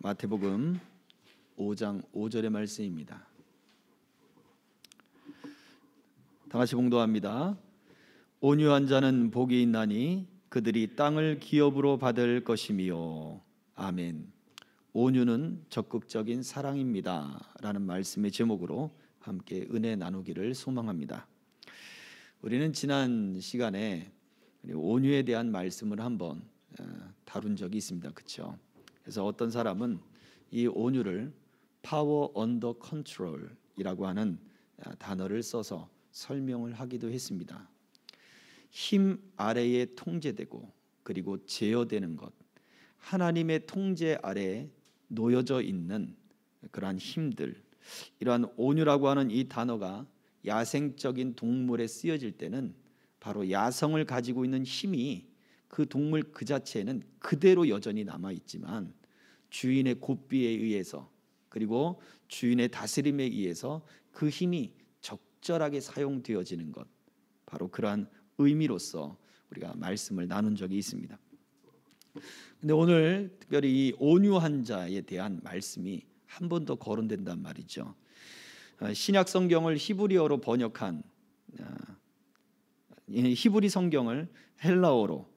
마태복음 5장 5절의 말씀입니다. 다 같이 봉독합니다. 온유한 자는 복이 있나니 그들이 땅을 기업으로 받을 것이미요. 아멘. 온유는 적극적인 사랑입니다 라는 말씀의 제목으로 함께 은혜 나누기를 소망합니다. 우리는 지난 시간에 온유에 대한 말씀을 한번 다룬 적이 있습니다. 그렇죠? 그래서 어떤 사람은 이 온유를 Power Under Control이라고 하는 단어를 써서 설명을 하기도 했습니다. 힘 아래에 통제되고 그리고 제어되는 것, 하나님의 통제 아래에 놓여져 있는 그러한 힘들, 이러한 온유라고 하는 이 단어가 야생적인 동물에 쓰여질 때는 바로 야성을 가지고 있는 힘이 그 동물 그 자체에는 그대로 여전히 남아있지만 주인의 고삐에 의해서 그리고 주인의 다스림에 의해서 그 힘이 적절하게 사용되어지는 것, 바로 그러한 의미로서 우리가 말씀을 나눈 적이 있습니다. 근데 오늘 특별히 이 온유한 자에 대한 말씀이 한 번 더 거론된단 말이죠. 신약 성경을 히브리어로 번역한 히브리 성경을 헬라어로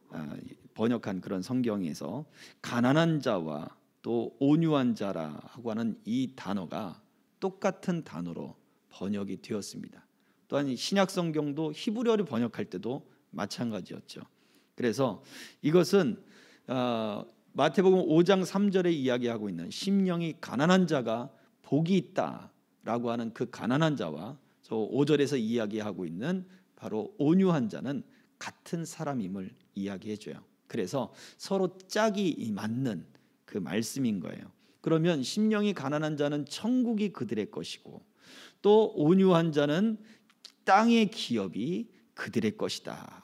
번역한 그런 성경에서 가난한 자와 또 온유한 자라고 하는 이 단어가 똑같은 단어로 번역이 되었습니다. 또한 신약 성경도 히브리어를 번역할 때도 마찬가지였죠. 그래서 이것은 마태복음 5장 3절에 이야기하고 있는 심령이 가난한 자가 복이 있다라고 하는 그 가난한 자와 저 5절에서 이야기하고 있는 바로 온유한 자는 같은 사람임을 이야기해줘요. 그래서 서로 짝이 맞는 그 말씀인 거예요. 그러면 심령이 가난한 자는 천국이 그들의 것이고 또 온유한 자는 땅의 기업이 그들의 것이다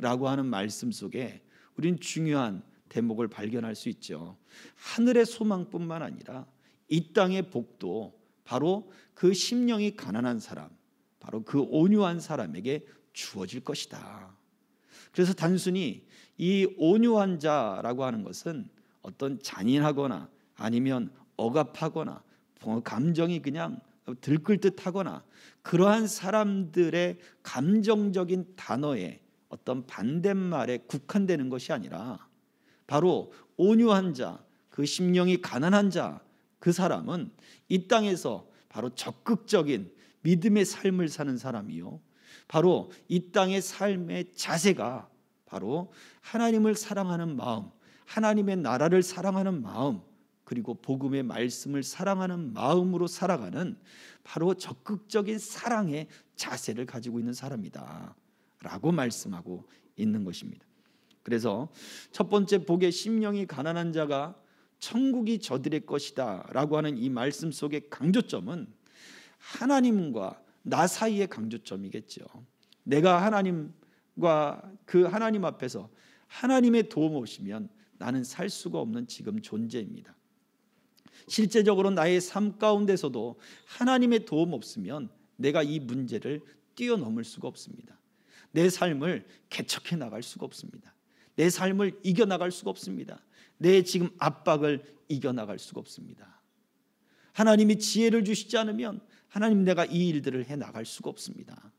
라고 하는 말씀 속에 우린 중요한 대목을 발견할 수 있죠. 하늘의 소망뿐만 아니라 이 땅의 복도 바로 그 심령이 가난한 사람, 바로 그 온유한 사람에게 주어질 것이다. 그래서 단순히 이 온유한 자라고 하는 것은 어떤 잔인하거나 아니면 억압하거나 감정이 그냥 들끓 듯하거나 그러한 사람들의 감정적인 단어에 어떤 반대말에 국한되는 것이 아니라 바로 온유한 자, 그 심령이 가난한 자, 그 사람은 이 땅에서 바로 적극적인 믿음의 삶을 사는 사람이요, 바로 이 땅의 삶의 자세가 바로 하나님을 사랑하는 마음, 하나님의 나라를 사랑하는 마음, 그리고 복음의 말씀을 사랑하는 마음으로 살아가는 바로 적극적인 사랑의 자세를 가지고 있는 사람이다 라고 말씀하고 있는 것입니다. 그래서 첫 번째 복의 심령이 가난한 자가 천국이 저들의 것이다 라고 하는 이 말씀 속의 강조점은 하나님과 나 사이의 강조점이겠죠. 내가 하나님과 그 하나님 앞에서 하나님의 도움 없이면 나는 살 수가 없는 지금 존재입니다. 실제적으로 나의 삶 가운데서도 하나님의 도움 없으면 내가 이 문제를 뛰어넘을 수가 없습니다. 내 삶을 개척해 나갈 수가 없습니다. 내 삶을 이겨나갈 수가 없습니다. 내 지금 압박을 이겨나갈 수가 없습니다. 하나님이 지혜를 주시지 않으면 하나님 내가 이 일들을 해나갈 수가 없습니다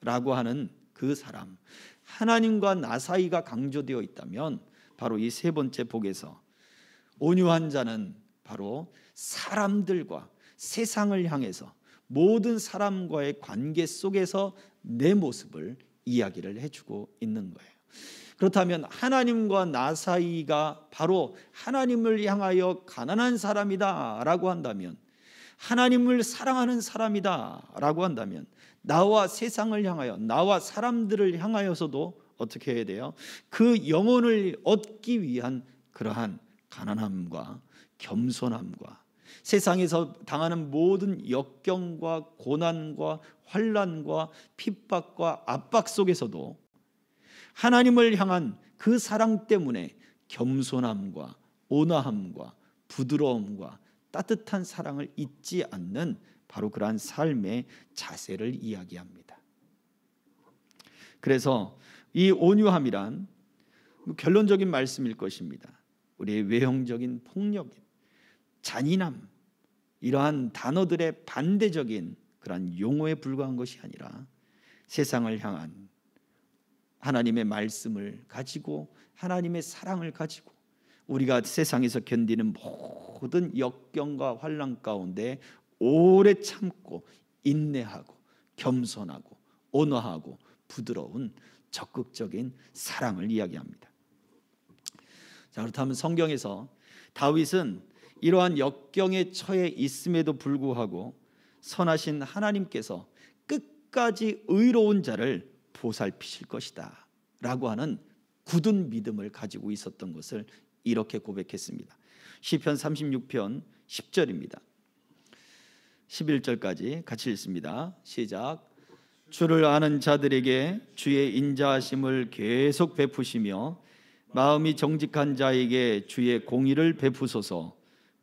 라고 하는 그 사람, 하나님과 나 사이가 강조되어 있다면 바로 이 세 번째 복에서 온유한 자는 바로 사람들과 세상을 향해서 모든 사람과의 관계 속에서 내 모습을 이야기를 해주고 있는 거예요. 그렇다면 하나님과 나 사이가 바로 하나님을 향하여 가난한 사람이다 라고 한다면, 하나님을 사랑하는 사람이다 라고 한다면 나와 세상을 향하여, 나와 사람들을 향하여서도 어떻게 해야 돼요? 그 영혼을 얻기 위한 그러한 가난함과 겸손함과 세상에서 당하는 모든 역경과 고난과 환난과 핍박과 압박 속에서도 하나님을 향한 그 사랑 때문에 겸손함과 온화함과 부드러움과 따뜻한 사랑을 잊지 않는 바로 그러한 삶의 자세를 이야기합니다. 그래서 이 온유함이란 결론적인 말씀일 것입니다. 우리의 외형적인 폭력입니다. 잔인함, 이러한 단어들의 반대적인 그러한 용어에 불과한 것이 아니라 세상을 향한 하나님의 말씀을 가지고 하나님의 사랑을 가지고 우리가 세상에서 견디는 모든 역경과 환난 가운데 오래 참고 인내하고 겸손하고 온화하고 부드러운 적극적인 사랑을 이야기합니다. 자, 그렇다면 성경에서 다윗은 이러한 역경에 처해 있음에도 불구하고 선하신 하나님께서 끝까지 의로운 자를 보살피실 것이다 라고 하는 굳은 믿음을 가지고 있었던 것을 이렇게 고백했습니다. 시편 36편 10절입니다. 11절까지 같이 읽습니다. 시작. 주를 아는 자들에게 주의 인자하심을 계속 베푸시며 마음이 정직한 자에게 주의 공의를 베푸소서.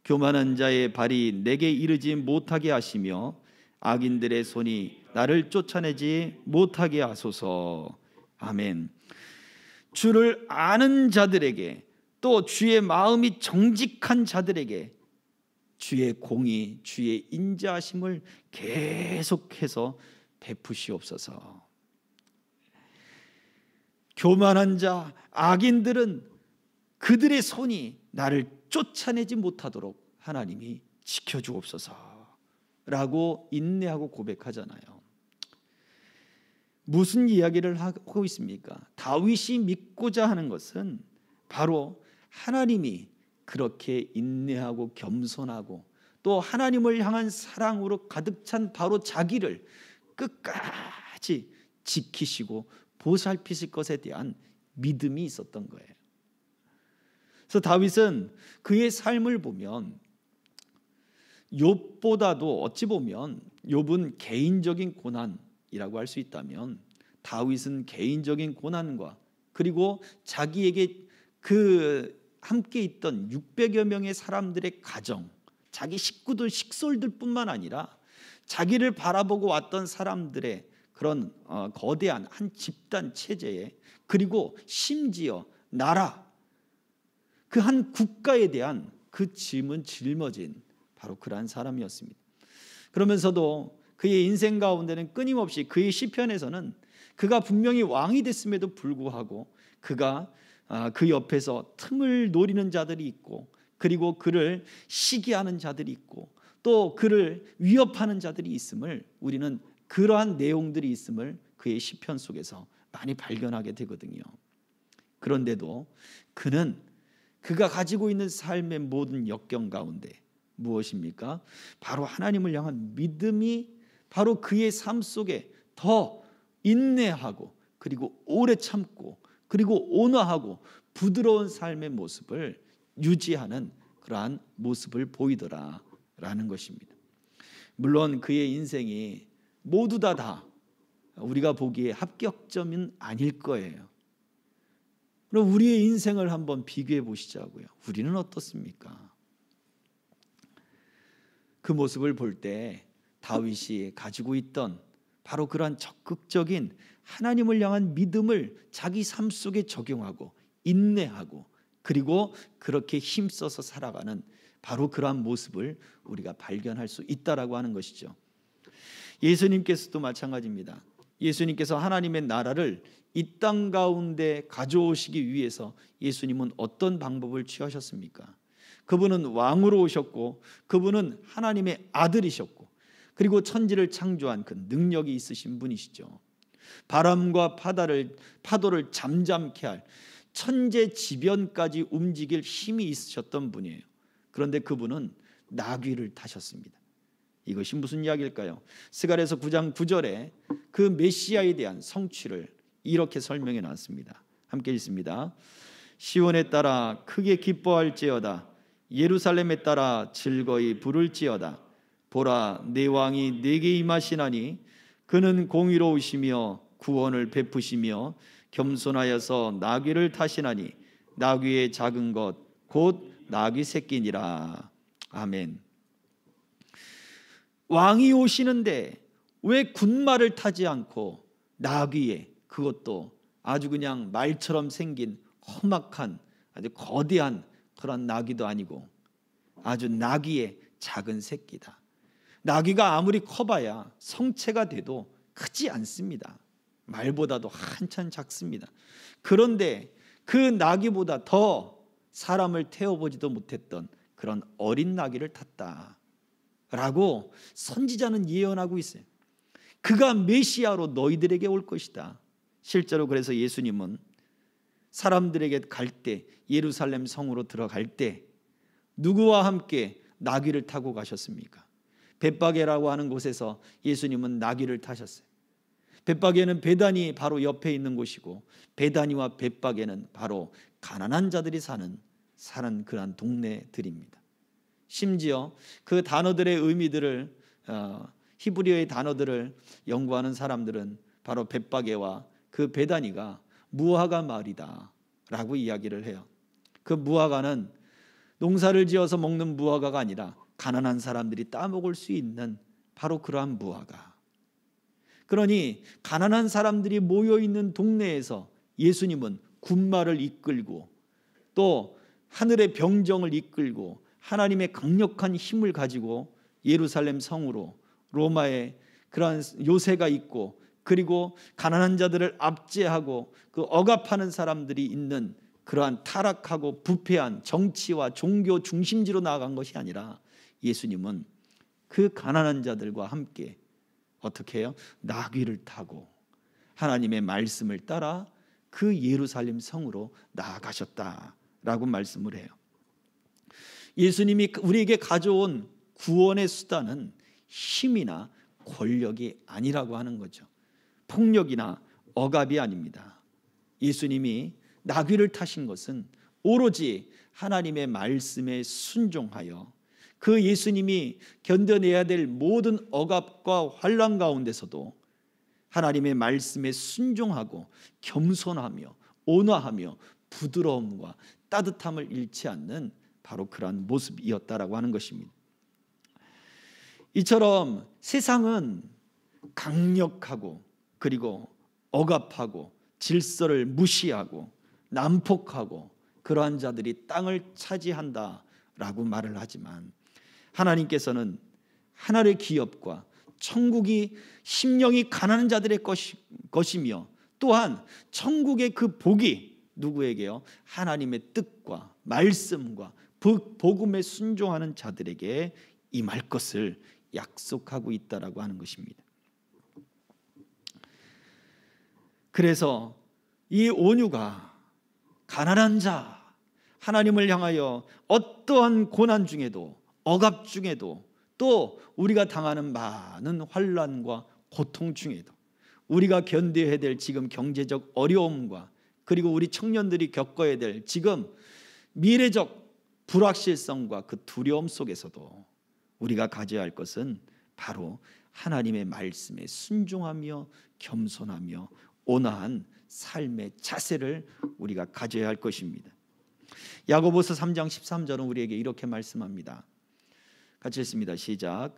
교만한 자의 발이 내게 이르지 못하게 하시며 악인들의 손이 나를 쫓아내지 못하게 하소서. 아멘. 주를 아는 자들에게, 또 주의 마음이 정직한 자들에게 주의 공의, 주의 인자하심을 계속해서 베푸시옵소서. 교만한 자, 악인들은 그들의 손이 나를 쫓아내지 못하도록 하나님이 지켜주옵소서 라고 인내하고 고백하잖아요. 무슨 이야기를 하고 있습니까? 다윗이 믿고자 하는 것은 바로 하나님이 그렇게 인내하고 겸손하고 또 하나님을 향한 사랑으로 가득 찬 바로 자기를 끝까지 지키시고 보살피실 것에 대한 믿음이 있었던 거예요. 그래서 다윗은 그의 삶을 보면 욥보다도 어찌 보면 욥은 개인적인 고난이라고 할 수 있다면 다윗은 개인적인 고난과 그리고 자기에게 그 함께 있던 600여 명의 사람들의 가정, 자기 식구들, 식솔들뿐만 아니라 자기를 바라보고 왔던 사람들의 그런 거대한 한 집단 체제에, 그리고 심지어 나라, 그 한 국가에 대한 그 짐은 짊어진 바로 그러한 사람이었습니다. 그러면서도 그의 인생 가운데는 끊임없이 그의 시편에서는 그가 분명히 왕이 됐음에도 불구하고 그가 그 옆에서 틈을 노리는 자들이 있고, 그리고 그를 시기하는 자들이 있고, 또 그를 위협하는 자들이 있음을, 우리는 그러한 내용들이 있음을 그의 시편 속에서 많이 발견하게 되거든요. 그런데도 그는 그가 가지고 있는 삶의 모든 역경 가운데 무엇입니까? 바로 하나님을 향한 믿음이 바로 그의 삶 속에 더 인내하고 그리고 오래 참고 그리고 온화하고 부드러운 삶의 모습을 유지하는 그러한 모습을 보이더라라는 것입니다. 물론 그의 인생이 모두 다 우리가 보기에 합격점은 아닐 거예요. 그럼 우리의 인생을 한번 비교해 보시자고요. 우리는 어떻습니까? 그 모습을 볼 때 다윗이 가지고 있던 바로 그러한 적극적인 하나님을 향한 믿음을 자기 삶 속에 적용하고 인내하고 그리고 그렇게 힘써서 살아가는 바로 그러한 모습을 우리가 발견할 수 있다라고 하는 것이죠. 예수님께서도 마찬가지입니다. 예수님께서 하나님의 나라를 이 땅 가운데 가져오시기 위해서 예수님은 어떤 방법을 취하셨습니까? 그분은 왕으로 오셨고, 그분은 하나님의 아들이셨고, 그리고 천지를 창조한 그 능력이 있으신 분이시죠. 바람과 파도를 잠잠케 할 천재지변까지 움직일 힘이 있으셨던 분이에요. 그런데 그분은 나귀를 타셨습니다. 이것이 무슨 이야기일까요? 스가랴서 9장 9절에 그 메시아에 대한 성취를 이렇게 설명해 놨습니다. 함께 읽습니다. 시온에 따라 크게 기뻐할지어다. 예루살렘에 따라 즐거이 부를지어다. 보라, 내 왕이 내게 임하시나니 그는 공의로우시며 구원을 베푸시며 겸손하여서 나귀를 타시나니 나귀의 작은 것 곧 나귀 새끼니라. 아멘. 왕이 오시는데 왜 군마를 타지 않고 나귀에, 그것도 아주 그냥 말처럼 생긴 험악한 아주 거대한 그런 나귀도 아니고 아주 나귀의 작은 새끼다. 나귀가 아무리 커봐야 성체가 돼도 크지 않습니다. 말보다도 한참 작습니다. 그런데 그 나귀보다 더 사람을 태워보지도 못했던 그런 어린 나귀를 탔다라고 선지자는 예언하고 있어요. 그가 메시아로 너희들에게 올 것이다. 실제로 그래서 예수님은 사람들에게 갈 때, 예루살렘 성으로 들어갈 때 누구와 함께 나귀를 타고 가셨습니까? 벳바게라고 하는 곳에서 예수님은 나귀를 타셨어요. 벳바게는 베다니 바로 옆에 있는 곳이고, 베다니와 벳바게는 바로 가난한 자들이 사는 그러한 동네들입니다. 심지어 그 단어들의 의미들을 히브리어의 단어들을 연구하는 사람들은 바로 벳바게와 그 베다니가 무화과 마을이다 라고 이야기를 해요. 그 무화과는 농사를 지어서 먹는 무화과가 아니라 가난한 사람들이 따먹을 수 있는 바로 그러한 무화과. 그러니 가난한 사람들이 모여있는 동네에서 예수님은 군마를 이끌고 또 하늘의 병정을 이끌고 하나님의 강력한 힘을 가지고 예루살렘 성으로, 로마의 그러한 요새가 있고, 그리고 가난한 자들을 압제하고 그 억압하는 사람들이 있는 그러한 타락하고 부패한 정치와 종교 중심지로 나아간 것이 아니라, 예수님은 그 가난한 자들과 함께 어떻게 해요? 나귀를 타고 하나님의 말씀을 따라 그 예루살렘 성으로 나아가셨다라고 말씀을 해요. 예수님이 우리에게 가져온 구원의 수단은 힘이나 권력이 아니라고 하는 거죠. 폭력이나 억압이 아닙니다. 예수님이 나귀를 타신 것은 오로지 하나님의 말씀에 순종하여 그 예수님이 견뎌내야 될 모든 억압과 환난 가운데서도 하나님의 말씀에 순종하고 겸손하며 온화하며 부드러움과 따뜻함을 잃지 않는 바로 그러한 모습이었다라고 하는 것입니다. 이처럼 세상은 강력하고 그리고 억압하고 질서를 무시하고 난폭하고 그러한 자들이 땅을 차지한다라고 말을 하지만, 하나님께서는 하늘의 기업과 천국이 심령이 가난한 자들의 것이며, 또한 천국의 그 복이 누구에게요? 하나님의 뜻과 말씀과 복음에 순종하는 자들에게 임할 것을 약속하고 있다라고 하는 것입니다. 그래서 이 온유가 가난한 자, 하나님을 향하여 어떠한 고난 중에도 억압 중에도 또 우리가 당하는 많은 환난과 고통 중에도 우리가 견뎌야 될 지금 경제적 어려움과 그리고 우리 청년들이 겪어야 될 지금 미래적 불확실성과 그 두려움 속에서도 우리가 가져야 할 것은 바로 하나님의 말씀에 순종하며 겸손하며 온화한 삶의 자세를 우리가 가져야 할 것입니다. 야고보서 3장 13절은 우리에게 이렇게 말씀합니다. 같이 읽습니다. 시작.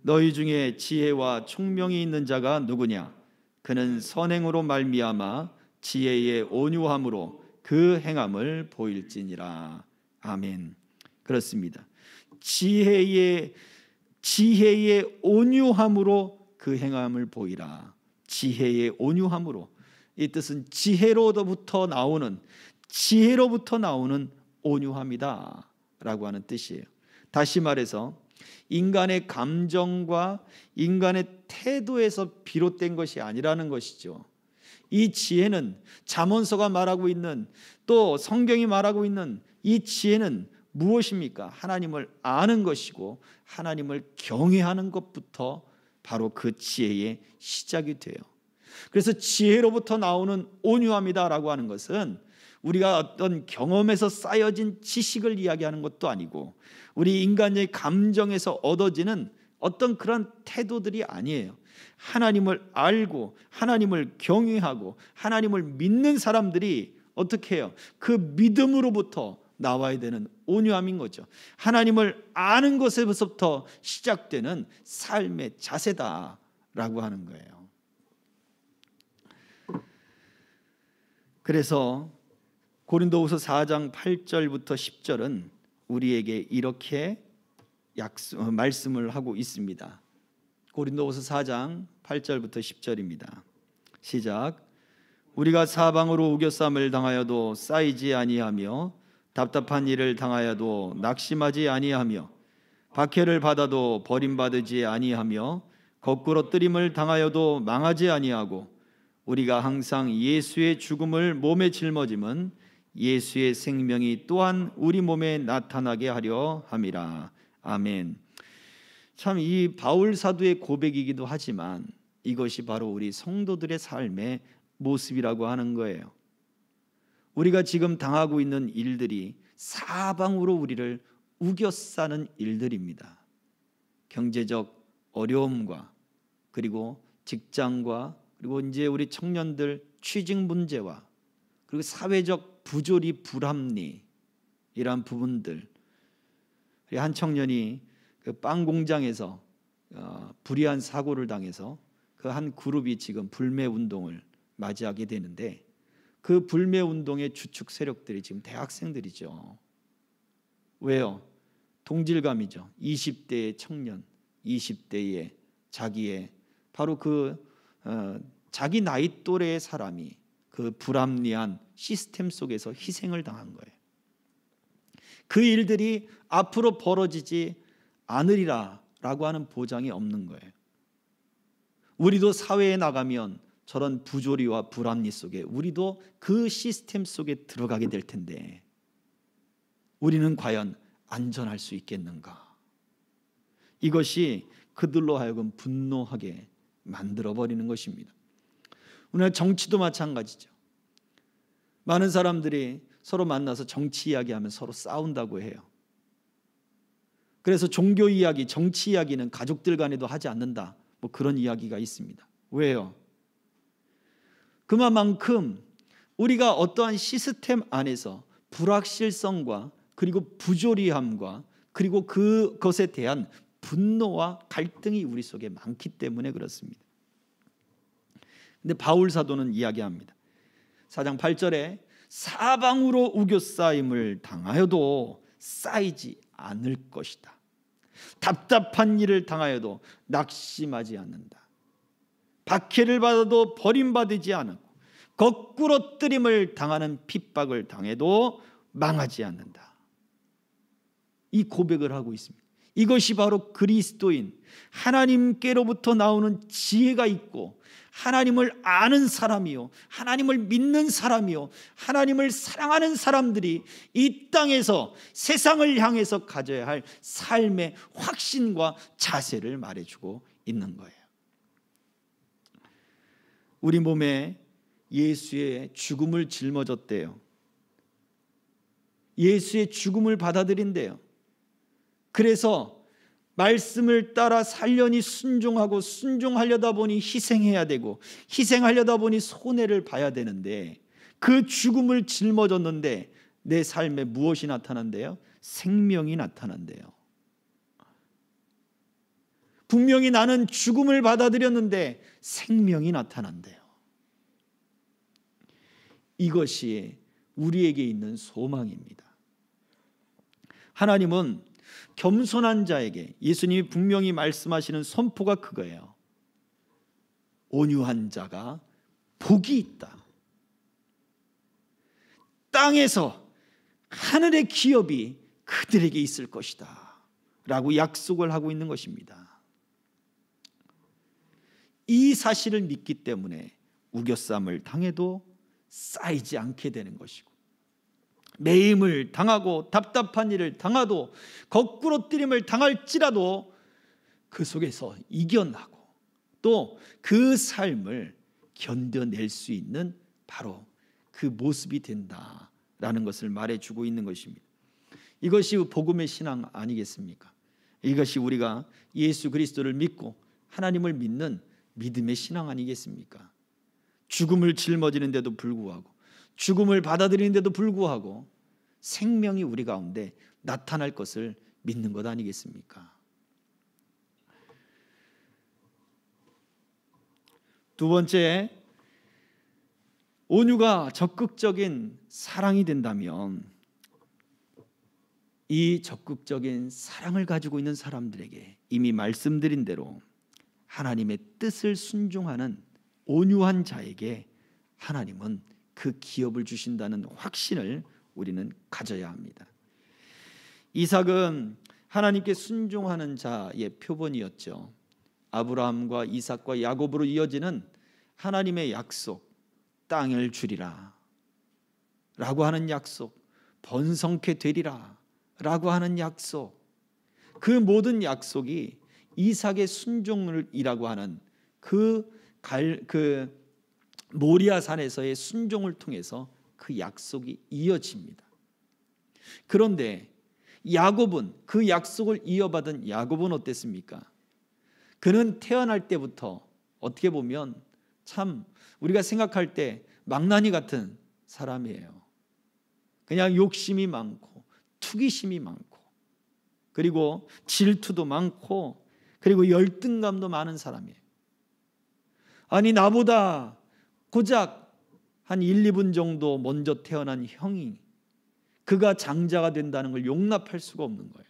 너희 중에 지혜와 총명이 있는 자가 누구냐? 그는 선행으로 말미암아 지혜의 온유함으로 그 행함을 보일지니라. 아멘. 그렇습니다. 지혜의 온유함으로 그 행함을 보이라. 지혜의 온유함으로, 이 뜻은 지혜로부터 나오는 온유함이다 라고 하는 뜻이에요. 다시 말해서 인간의 감정과 인간의 태도에서 비롯된 것이 아니라는 것이죠. 이 지혜는 잠언서가 말하고 있는, 또 성경이 말하고 있는 이 지혜는 무엇입니까? 하나님을 아는 것이고 하나님을 경외하는 것부터 바로 그 지혜의 시작이 돼요. 그래서 지혜로부터 나오는 온유함이다라고 하는 것은 우리가 어떤 경험에서 쌓여진 지식을 이야기하는 것도 아니고 우리 인간의 감정에서 얻어지는 어떤 그런 태도들이 아니에요. 하나님을 알고 하나님을 경외하고 하나님을 믿는 사람들이 어떻게 해요? 그 믿음으로부터 나와야 되는 온유함인 거죠. 하나님을 아는 것에서부터 시작되는 삶의 자세다라고 하는 거예요. 그래서 고린도후서 4장 8절부터 10절은 우리에게 이렇게 말씀을 하고 있습니다. 고린도후서 4장 8절부터 10절입니다. 시작. 우리가 사방으로 우겨쌈을 당하여도 쌓이지 아니하며 답답한 일을 당하여도 낙심하지 아니하며 박해를 받아도 버림받지 아니하며 거꾸로 뜨림을 당하여도 망하지 아니하고 우리가 항상 예수의 죽음을 몸에 짊어짐은 예수의 생명이 또한 우리 몸에 나타나게 하려 함이라. 아멘. 참 이 바울 사도의 고백이기도 하지만 이것이 바로 우리 성도들의 삶의 모습이라고 하는 거예요. 우리가 지금 당하고 있는 일들이 사방으로 우리를 우겨싸는 일들입니다. 경제적 어려움과 그리고 직장과 그리고 이제 우리 청년들 취직 문제와 그리고 사회적 부조리 불합리 이러한 부분들. 한 청년이 그 빵 공장에서 불의한 사고를 당해서 그 한 그룹이 지금 불매 운동을 맞이하게 되는데 그 불매 운동의 주축 세력들이 지금 대학생들이죠. 왜요? 동질감이죠. 20대의 청년, 20대의 자기의 바로 자기 나이 또래의 사람이 그 불합리한 시스템 속에서 희생을 당한 거예요. 그 일들이 앞으로 벌어지지 않으리라라고 하는 보장이 없는 거예요. 우리도 사회에 나가면 저런 부조리와 불합리 속에 우리도 그 시스템 속에 들어가게 될 텐데 우리는 과연 안전할 수 있겠는가? 이것이 그들로 하여금 분노하게 만들어버리는 것입니다. 오늘 정치도 마찬가지죠. 많은 사람들이 서로 만나서 정치 이야기하면 서로 싸운다고 해요. 그래서 종교 이야기, 정치 이야기는 가족들 간에도 하지 않는다. 뭐 그런 이야기가 있습니다. 왜요? 그만큼 우리가 어떠한 시스템 안에서 불확실성과 그리고 부조리함과 그리고 그것에 대한 분노와 갈등이 우리 속에 많기 때문에 그렇습니다. 근데 바울 사도는 이야기합니다. 4장 8절에 사방으로 우겨싸임을 당하여도 쌓이지 않을 것이다. 답답한 일을 당하여도 낙심하지 않는다. 박해를 받아도 버림받지 않고 거꾸로 뜨림을 당하는 핍박을 당해도 망하지 않는다. 이 고백을 하고 있습니다. 이것이 바로 그리스도인 하나님께로부터 나오는 지혜가 있고 하나님을 아는 사람이요 하나님을 믿는 사람이요 하나님을 사랑하는 사람들이 이 땅에서 세상을 향해서 가져야 할 삶의 확신과 자세를 말해주고 있는 거예요. 우리 몸에 예수의 죽음을 짊어졌대요. 예수의 죽음을 받아들인대요. 그래서 말씀을 따라 살려니 순종하고 순종하려다 보니 희생해야 되고 희생하려다 보니 손해를 봐야 되는데 그 죽음을 짊어졌는데 내 삶에 무엇이 나타난대요? 생명이 나타난대요. 분명히 나는 죽음을 받아들였는데 생명이 나타난대요. 이것이 우리에게 있는 소망입니다. 하나님은 겸손한 자에게 예수님이 분명히 말씀하시는 선포가 그거예요. 온유한 자가 복이 있다. 땅에서 하늘의 기업이 그들에게 있을 것이다 라고 약속을 하고 있는 것입니다. 이 사실을 믿기 때문에 우겨쌈을 당해도 쌓이지 않게 되는 것이고 매임을 당하고 답답한 일을 당하도 거꾸로 뜨림을 당할지라도 그 속에서 이겨나고 또 그 삶을 견뎌낼 수 있는 바로 그 모습이 된다라는 것을 말해주고 있는 것입니다. 이것이 복음의 신앙 아니겠습니까? 이것이 우리가 예수 그리스도를 믿고 하나님을 믿는 믿음의 신앙 아니겠습니까? 죽음을 짊어지는데도 불구하고 죽음을 받아들이는데도 불구하고 생명이 우리 가운데 나타날 것을 믿는 것 아니겠습니까? 두 번째, 온유가 적극적인 사랑이 된다면 이 적극적인 사랑을 가지고 있는 사람들에게 이미 말씀드린 대로 하나님의 뜻을 순종하는 온유한 자에게 하나님은 그 기업을 주신다는 확신을 우리는 가져야 합니다. 이삭은 하나님께 순종하는 자의 표본이었죠. 아브라함과 이삭과 야곱으로 이어지는 하나님의 약속, 땅을 주리라 라고 하는 약속, 번성케 되리라 라고 하는 약속, 그 모든 약속이 이삭의 순종을이라고 하는 그 모리아 산에서의 순종을 통해서 그 약속이 이어집니다. 그런데 야곱은, 그 약속을 이어받은 야곱은 어땠습니까? 그는 태어날 때부터 어떻게 보면 참 우리가 생각할 때 망나니 같은 사람이에요. 그냥 욕심이 많고 투기심이 많고 그리고 질투도 많고 그리고 열등감도 많은 사람이에요. 아니, 나보다 고작 한 1, 2분 정도 먼저 태어난 형이 그가 장자가 된다는 걸 용납할 수가 없는 거예요.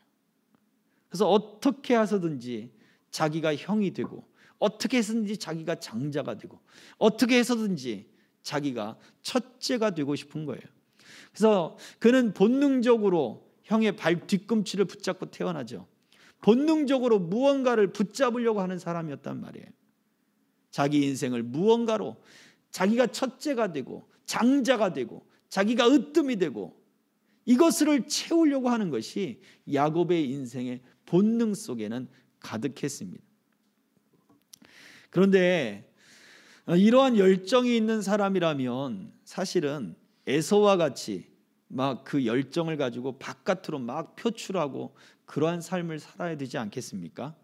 그래서 어떻게 해서든지 자기가 형이 되고, 어떻게 해서든지 자기가 장자가 되고, 어떻게 해서든지 자기가 첫째가 되고 싶은 거예요. 그래서 그는 본능적으로 형의 발 뒤꿈치를 붙잡고 태어나죠. 본능적으로 무언가를 붙잡으려고 하는 사람이었단 말이에요. 자기 인생을 무언가로, 자기가 첫째가 되고 장자가 되고 자기가 으뜸이 되고 이것을 채우려고 하는 것이 야곱의 인생의 본능 속에는 가득했습니다. 그런데 이러한 열정이 있는 사람이라면 사실은 에서와 같이 막 그 열정을 가지고 바깥으로 막 표출하고 그러한 삶을 살아야 되지 않겠습니까?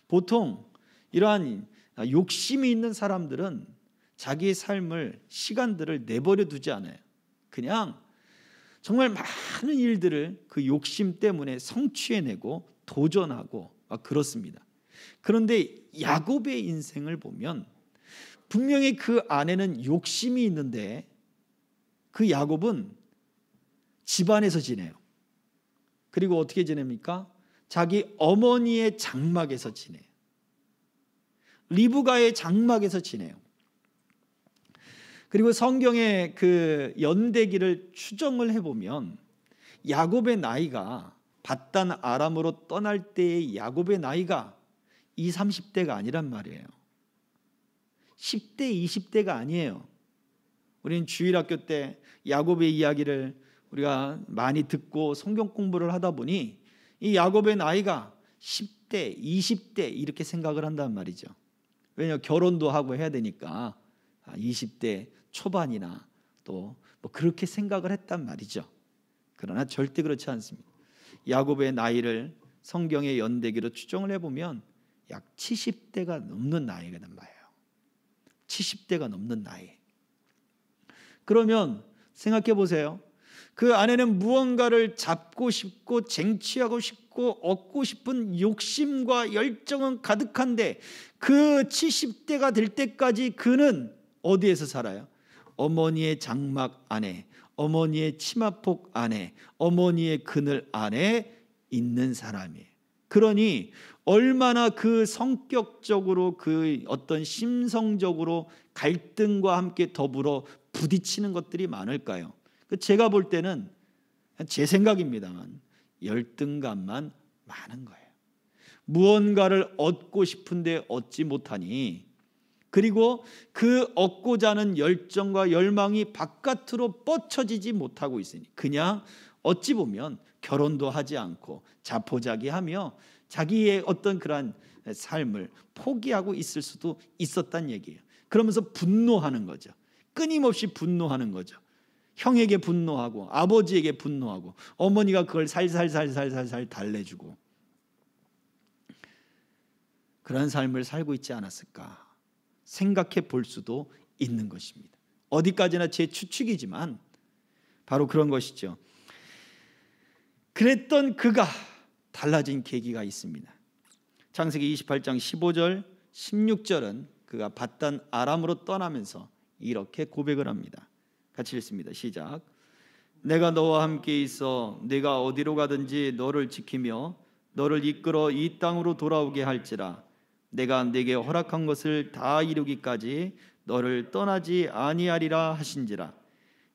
보통 이러한 욕심이 있는 사람들은 자기의 삶을, 시간들을 내버려 두지 않아요. 그냥 정말 많은 일들을 그 욕심 때문에 성취해내고 도전하고 막 그렇습니다. 그런데 야곱의 인생을 보면 분명히 그 안에는 욕심이 있는데 그 야곱은 집안에서 지내요. 그리고 어떻게 지냅니까? 자기 어머니의 장막에서 지내요. 리브가의 장막에서 지내요. 그리고 성경의 그 연대기를 추정을 해보면 야곱의 나이가 밧단 아람으로 떠날 때의 야곱의 나이가 20, 30대가 아니란 말이에요. 10대, 20대가 아니에요. 우리는 주일학교 때 야곱의 이야기를 우리가 많이 듣고 성경 공부를 하다 보니 이 야곱의 나이가 10대, 20대 이렇게 생각을 한단 말이죠. 왜냐하면 결혼도 하고 해야 되니까 20대 초반이나 또 뭐 그렇게 생각을 했단 말이죠. 그러나 절대 그렇지 않습니다. 야곱의 나이를 성경의 연대기로 추정을 해보면 약 70대가 넘는 나이가 된 거예요. 70대가 넘는 나이. 그러면 생각해 보세요. 그 안에는 무언가를 잡고 싶고 쟁취하고 싶고 얻고 싶은 욕심과 열정은 가득한데 그 70대가 될 때까지 그는 어디에서 살아요? 어머니의 장막 안에, 어머니의 치마폭 안에, 어머니의 그늘 안에 있는 사람이에요. 그러니 얼마나 그 성격적으로 그 어떤 심성적으로 갈등과 함께 더불어 부딪히는 것들이 많을까요? 제가 볼 때는 제 생각입니다만 열등감만 많은 거예요. 무언가를 얻고 싶은데 얻지 못하니, 그리고 그 얻고자 하는 열정과 열망이 바깥으로 뻗쳐지지 못하고 있으니 그냥 어찌 보면 결혼도 하지 않고 자포자기하며 자기의 어떤 그러한 삶을 포기하고 있을 수도 있었단 얘기예요. 그러면서 분노하는 거죠. 끊임없이 분노하는 거죠. 형에게 분노하고 아버지에게 분노하고 어머니가 그걸 살살살살살살 달래주고 그런 삶을 살고 있지 않았을까 생각해 볼 수도 있는 것입니다. 어디까지나 제 추측이지만 바로 그런 것이죠. 그랬던 그가 달라진 계기가 있습니다. 창세기 28장 15절 16절은 그가 밧단 아람으로 떠나면서 이렇게 고백을 합니다. 같이 읽습니다. 시작. 내가 너와 함께 있어 네가 어디로 가든지 너를 지키며 너를 이끌어 이 땅으로 돌아오게 할지라. 내가 네게 허락한 것을 다 이루기까지 너를 떠나지 아니하리라 하신지라.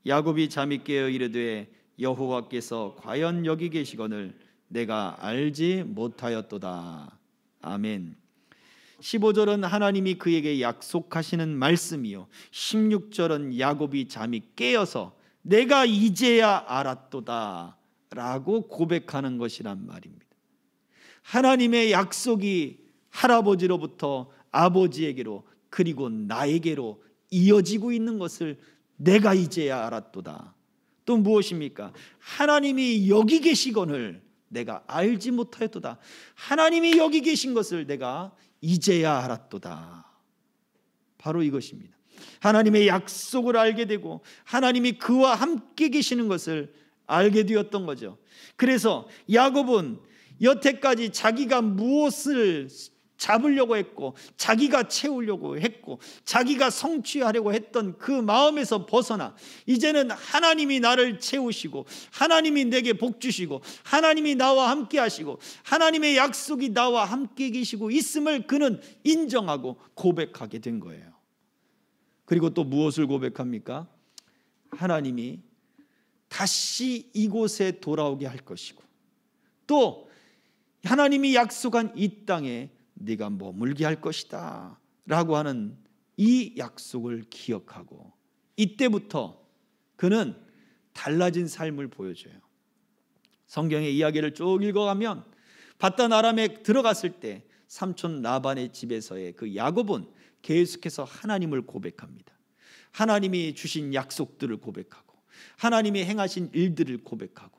야곱이 잠이 깨어 이르되 여호와께서 과연 여기 계시거늘 내가 알지 못하였도다. 아멘. 15절은 하나님이 그에게 약속하시는 말씀이요, 16절은 야곱이 잠이 깨어서 내가 이제야 알았도다 라고 고백하는 것이란 말입니다. 하나님의 약속이 할아버지로부터 아버지에게로 그리고 나에게로 이어지고 있는 것을 내가 이제야 알았도다. 또 무엇입니까? 하나님이 여기 계시거늘 내가 알지 못하였도다. 하나님이 여기 계신 것을 내가 이제야 알았도다. 바로 이것입니다. 하나님의 약속을 알게 되고 하나님이 그와 함께 계시는 것을 알게 되었던 거죠. 그래서 야곱은 여태까지 자기가 무엇을 잡으려고 했고 자기가 채우려고 했고 자기가 성취하려고 했던 그 마음에서 벗어나 이제는 하나님이 나를 채우시고 하나님이 내게 복 주시고 하나님이 나와 함께 하시고 하나님의 약속이 나와 함께 계시고 있음을 그는 인정하고 고백하게 된 거예요. 그리고 또 무엇을 고백합니까? 하나님이 다시 이곳에 돌아오게 할 것이고 또 하나님이 약속한 이 땅에 네가 머물게 할 것이다 라고 하는 이 약속을 기억하고 이때부터 그는 달라진 삶을 보여줘요. 성경의 이야기를 쭉 읽어가면 바단 아람에 들어갔을 때 삼촌 라반의 집에서의 그 야곱은 계속해서 하나님을 고백합니다. 하나님이 주신 약속들을 고백하고 하나님이 행하신 일들을 고백하고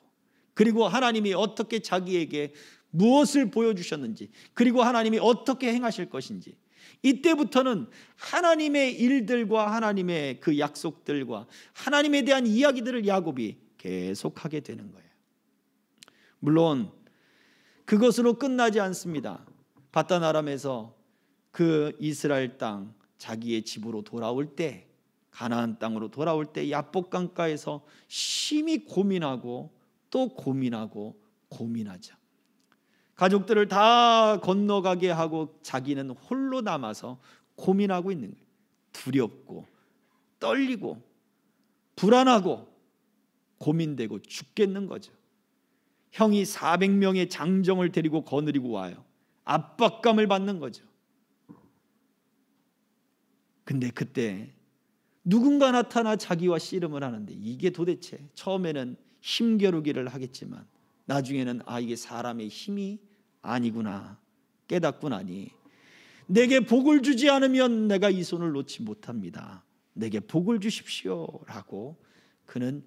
그리고 하나님이 어떻게 자기에게 무엇을 보여주셨는지 그리고 하나님이 어떻게 행하실 것인지 이때부터는 하나님의 일들과 하나님의 그 약속들과 하나님에 대한 이야기들을 야곱이 계속하게 되는 거예요. 물론 그것으로 끝나지 않습니다. 바단 아람에서 그 이스라엘 땅 자기의 집으로 돌아올 때 가나안 땅으로 돌아올 때 야복 강가에서 심히 고민하고 또 고민하고 고민하죠. 가족들을 다 건너가게 하고 자기는 홀로 남아서 고민하고 있는 거예요. 두렵고 떨리고 불안하고 고민되고 죽겠는 거죠. 형이 400명의 장정을 데리고 거느리고 와요. 압박감을 받는 거죠. 근데 그때 누군가 나타나 자기와 씨름을 하는데 이게 도대체 처음에는 힘겨루기를 하겠지만 나중에는 이게 사람의 힘이 아니구나 깨닫고 나니 내게 복을 주지 않으면 내가 이 손을 놓지 못합니다. 내게 복을 주십시오 라고 그는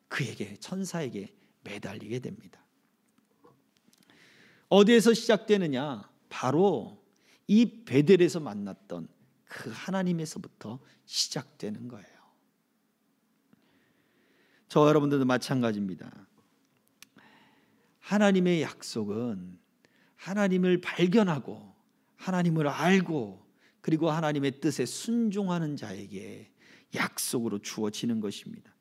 그에게 천사에게 매달리게 됩니다. 어디에서 시작되느냐? 바로 이 베델에서 만났던 그 하나님에서부터 시작되는 거예요. 저와 여러분들도 마찬가지입니다. 하나님의 약속은 하나님을 발견하고 하나님을 알고 그리고 하나님의 뜻에 순종하는 자에게 약속으로 주어지는 것입니다.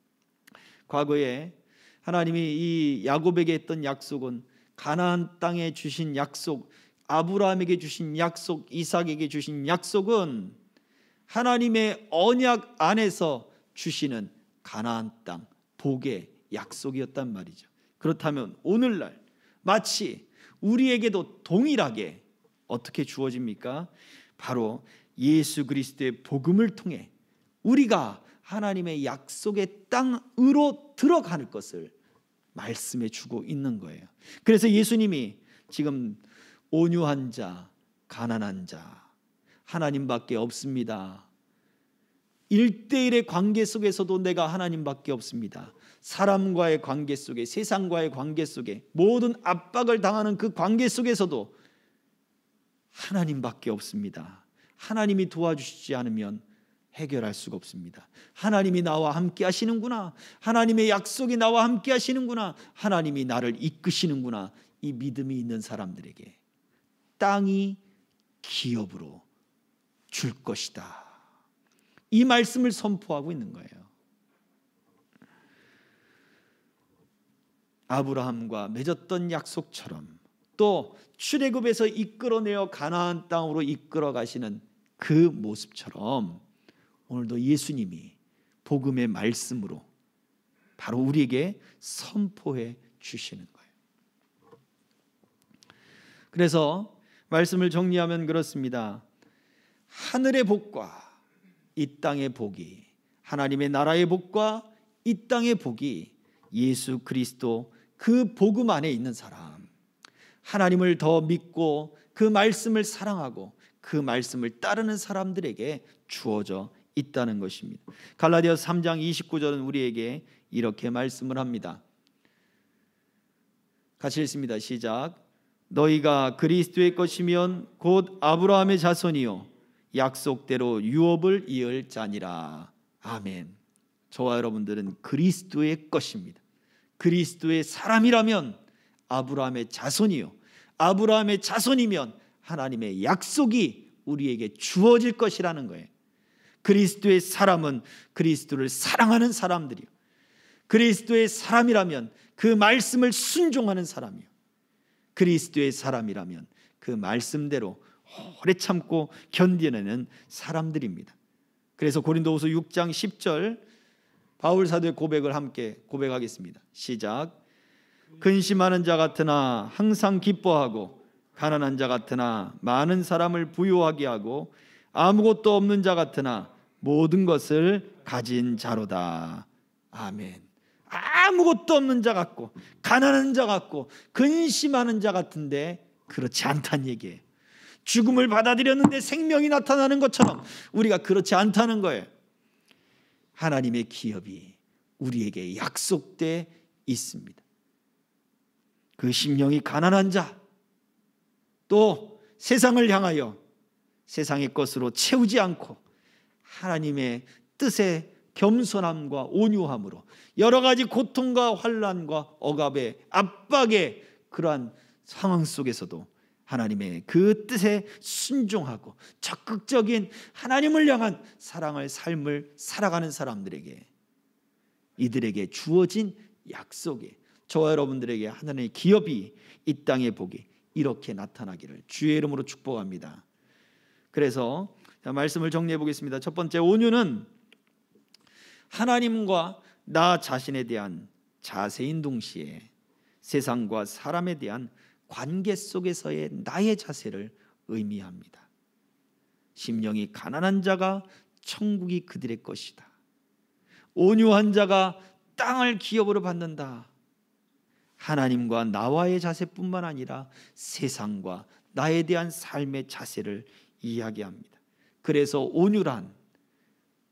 과거에 하나님이 이 야곱에게 했던 약속은 가나안 땅에 주신 약속, 아브라함에게 주신 약속, 이삭에게 주신 약속은 하나님의 언약 안에서 주시는 가나안 땅 복의 약속이었단 말이죠. 그렇다면 오늘날 마치 우리에게도 동일하게 어떻게 주어집니까? 바로 예수 그리스도의 복음을 통해 우리가 하나님의 약속의 땅으로 들어가는 것을 말씀해 주고 있는 거예요. 그래서 예수님이 지금 온유한 자, 가난한 자 하나님밖에 없습니다. 1대1의 관계 속에서도 내가 하나님밖에 없습니다. 사람과의 관계 속에, 세상과의 관계 속에, 모든 압박을 당하는 그 관계 속에서도 하나님밖에 없습니다. 하나님이 도와주시지 않으면 해결할 수가 없습니다. 하나님이 나와 함께 하시는구나. 하나님의 약속이 나와 함께 하시는구나. 하나님이 나를 이끄시는구나. 이 믿음이 있는 사람들에게 땅이 기업으로 줄 것이다. 이 말씀을 선포하고 있는 거예요. 아브라함과 맺었던 약속처럼 또 출애굽에서 이끌어내어 가나안 땅으로 이끌어 가시는 그 모습처럼 오늘도 예수님이 복음의 말씀으로 바로 우리에게 선포해 주시는 거예요. 그래서 말씀을 정리하면 그렇습니다. 하늘의 복과 이 땅의 복이, 하나님의 나라의 복과 이 땅의 복이 예수 그리스도 그 복음 안에 있는 사람, 하나님을 더 믿고 그 말씀을 사랑하고 그 말씀을 따르는 사람들에게 주어져 있다는 것입니다. 갈라디아서 3장 29절은 우리에게 이렇게 말씀을 합니다. 같이 읽습니다. 시작. 너희가 그리스도의 것이면 곧 아브라함의 자손이요 약속대로 유업을 이을 자니라. 아멘. 저와 여러분들은 그리스도의 것입니다. 그리스도의 사람이라면 아브라함의 자손이요, 아브라함의 자손이면 하나님의 약속이 우리에게 주어질 것이라는 거예요. 그리스도의 사람은 그리스도를 사랑하는 사람들이요, 그리스도의 사람이라면 그 말씀을 순종하는 사람이요, 그리스도의 사람이라면 그 말씀대로 오래 참고 견디내는 사람들입니다. 그래서 고린도후서 6장 10절 바울 사도의 고백을 함께 고백하겠습니다. 시작. 근심하는 자 같으나 항상 기뻐하고 가난한 자 같으나 많은 사람을 부유하게 하고 아무것도 없는 자 같으나 모든 것을 가진 자로다. 아멘. 아무것도 없는 자 같고 가난한 자 같고 근심하는 자 같은데 그렇지 않다는 얘기예요. 죽음을 받아들였는데 생명이 나타나는 것처럼 우리가 그렇지 않다는 거예요. 하나님의 기업이 우리에게 약속돼 있습니다. 그 심령이 가난한 자, 또 세상을 향하여 세상의 것으로 채우지 않고 하나님의 뜻에 겸손함과 온유함으로 여러 가지 고통과 환난과 억압의 압박의 그러한 상황 속에서도 하나님의 그 뜻에 순종하고 적극적인 하나님을 향한 사랑의 삶을 살아가는 사람들에게, 이들에게 주어진 약속이, 저와 여러분들에게 하나님의 기업이, 이 땅의 복이 이렇게 나타나기를 주의 이름으로 축복합니다. 그래서 말씀을 정리해 보겠습니다. 첫 번째, 온유는 하나님과 나 자신에 대한 자세인 동시에 세상과 사람에 대한 관계 속에서의 나의 자세를 의미합니다. 심령이 가난한 자가 천국이 그들의 것이다. 온유한 자가 땅을 기업으로 받는다. 하나님과 나와의 자세뿐만 아니라 세상과 나에 대한 삶의 자세를 이야기합니다. 그래서 온유란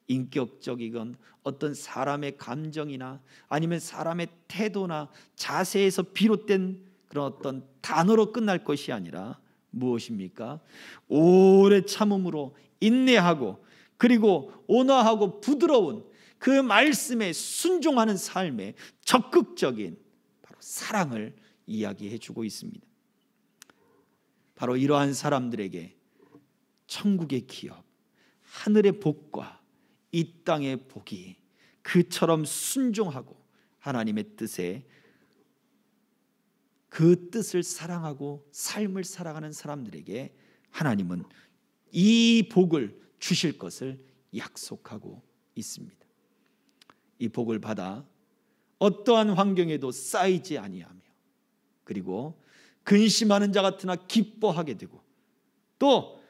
인격적이건 어떤 사람의 감정이나 아니면 사람의 태도나 자세에서 비롯된 그런 어떤 단어로 끝날 것이 아니라 무엇입니까? 오래 참음으로 인내하고 그리고 온화하고 부드러운 그 말씀에 순종하는 삶의 적극적인 바로 사랑을 이야기해 주고 있습니다. 바로 이러한 사람들에게 천국의 기업, 하늘의 복과 이 땅의 복이 그처럼 순종하고 하나님의 뜻에 그 뜻을 사랑하고 삶을 살아가는 사람들에게 하나님은 이 복을 주실 것을 약속하고 있습니다. 이 복을 받아 어떠한 환경에도 쌓이지 아니하며 그리고 근심하는 자 같으나 기뻐하게 되고 또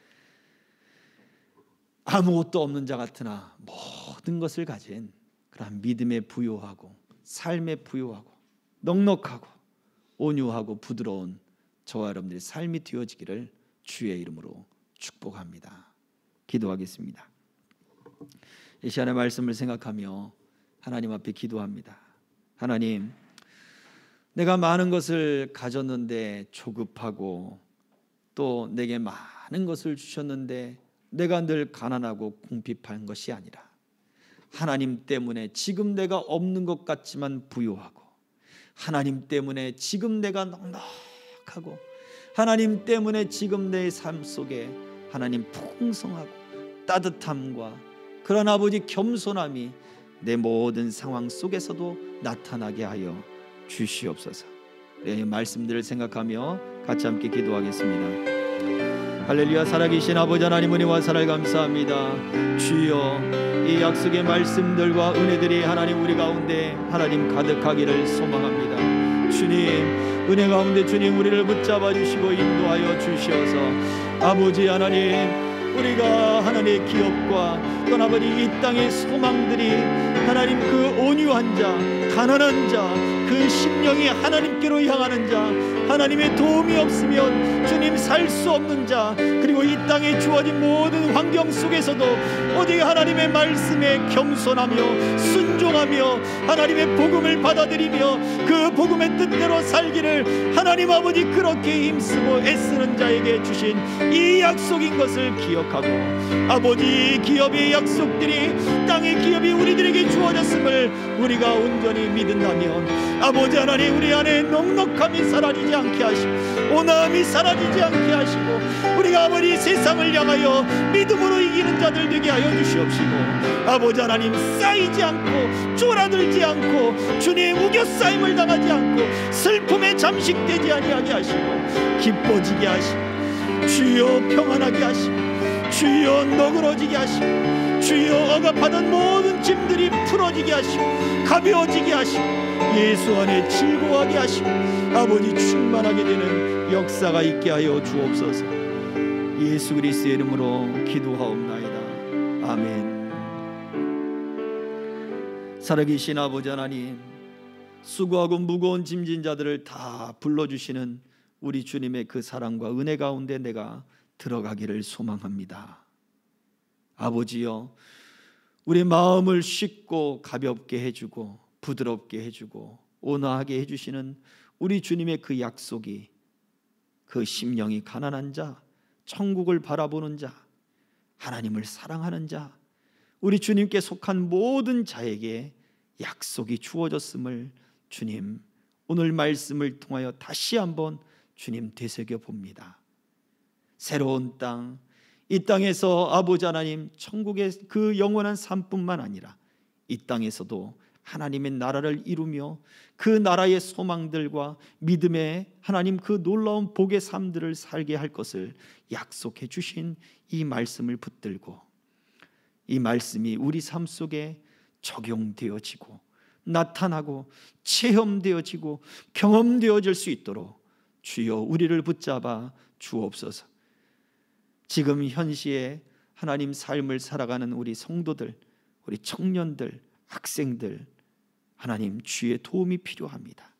아무것도 없는 자 같으나 모든 것을 가진 그러한 믿음에 부요하고 삶에 부요하고 넉넉하고 온유하고 부드러운 저와 여러분들의 삶이 되어지기를 주의 이름으로 축복합니다. 기도하겠습니다. 이 시간의 말씀을 생각하며 하나님 앞에 기도합니다. 하나님, 내가 많은 것을 가졌는데 조급하고 또 내게 많은 것을 주셨는데 내가 늘 가난하고 궁핍한 것이 아니라 하나님 때문에 지금 내가 없는 것 같지만 부유하고 하나님 때문에 지금 내가 넉넉하고 하나님 때문에 지금 내 삶 속에 하나님 풍성하고 따뜻함과 그런 아버지 겸손함이 내 모든 상황 속에서도 나타나게 하여 주시옵소서. 네, 말씀들을 생각하며 같이 함께 기도하겠습니다. 할렐루야. 살아계신 아버지 하나님, 은혜와 사랑을 감사합니다. 주여, 이 약속의 말씀들과 은혜들이 하나님 우리 가운데 하나님 가득하기를 소망합니다. 주님, 은혜 가운데 주님 우리를 붙잡아 주시고 인도하여 주시어서 아버지 하나님, 우리가 하나님의 기업과 또 아버지 이 땅의 소망들이 하나님 그 온유한 자, 가난한 자, 그 심령이 하나님께로 향하는 자, 하나님의 도움이 없으면 주님 살 수 없는 자, 그리고 이 땅에 주어진 모든 환경 속에서도 오직 하나님의 말씀에 겸손하며 순종하며 하나님의 복음을 받아들이며 그 복음의 뜻대로 살기를 하나님 아버지 그렇게 힘쓰고 애쓰는 자에게 주신 이 약속인 것을 기억하고 아버지 기업의 약속들이 땅의 기업이 우리들에게 주어졌음을 우리가 온전히 믿는다면 아버지 하나님 우리 안에 넉넉함이 사라지지 않게 하시고 온함이 사라지지 않게 하시고 우리가 아버지 세상을 향하여 믿음으로 이기는 자들 되게 하여 주시옵시고 아버지 하나님 쌓이지 않고 쫄아들지 않고 주님 우겨싸임을 당하지 않고 슬픔에 잠식되지 아니하게 하시고 기뻐지게 하시고 주여 평안하게 하시고 주여 너그러지게 하시고 주여 억압하던 모든 짐들이 풀어지게 하시고 가벼워지게 하시고 예수 안에 즐거워하게 하시고 아버지 충만하게 되는 역사가 있게 하여 주옵소서. 예수 그리스도의 이름으로 기도하옵나이다. 아멘. 살아계신 아버지 하나님, 수고하고 무거운 짐진 자들을 다 불러주시는 우리 주님의 그 사랑과 은혜 가운데 내가 들어가기를 소망합니다. 아버지여, 우리 마음을 쉽고 가볍게 해주고 부드럽게 해주고 온화하게 해주시는 우리 주님의 그 약속이 그 심령이 가난한 자, 천국을 바라보는 자, 하나님을 사랑하는 자, 우리 주님께 속한 모든 자에게 약속이 주어졌음을 주님 오늘 말씀을 통하여 다시 한번 주님 되새겨 봅니다. 새로운 땅, 이 땅에서 아버지 하나님 천국의 그 영원한 삶뿐만 아니라 이 땅에서도 하나님의 나라를 이루며 그 나라의 소망들과 믿음의 하나님 그 놀라운 복의 삶들을 살게 할 것을 약속해 주신 이 말씀을 붙들고 이 말씀이 우리 삶 속에 적용되어지고 나타나고 체험되어지고 경험되어질 수 있도록 주여 우리를 붙잡아 주옵소서. 지금 현시에 하나님 삶을 살아가는 우리 성도들, 우리 청년들, 학생들, 하나님 주의 도움이 필요합니다.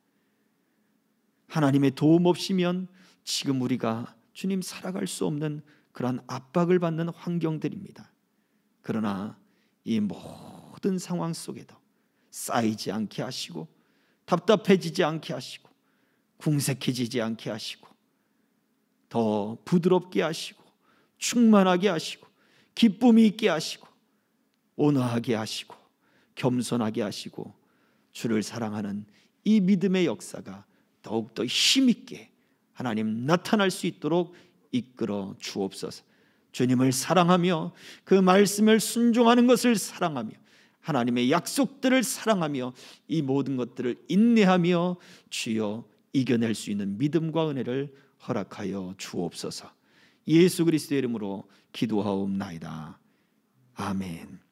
하나님의 도움 없이면 지금 우리가 주님 살아갈 수 없는 그런 압박을 받는 환경들입니다. 그러나 이 모든 상황 속에도 쌓이지 않게 하시고 답답해지지 않게 하시고 궁색해지지 않게 하시고 더 부드럽게 하시고 충만하게 하시고 기쁨이 있게 하시고 온화하게 하시고 겸손하게 하시고 주를 사랑하는 이 믿음의 역사가 더욱더 힘있게 하나님 나타날 수 있도록 이끌어 주옵소서. 주님을 사랑하며 그 말씀을 순종하는 것을 사랑하며 하나님의 약속들을 사랑하며 이 모든 것들을 인내하며 주여 이겨낼 수 있는 믿음과 은혜를 허락하여 주옵소서. 예수 그리스도의 이름으로 기도하옵나이다. 아멘.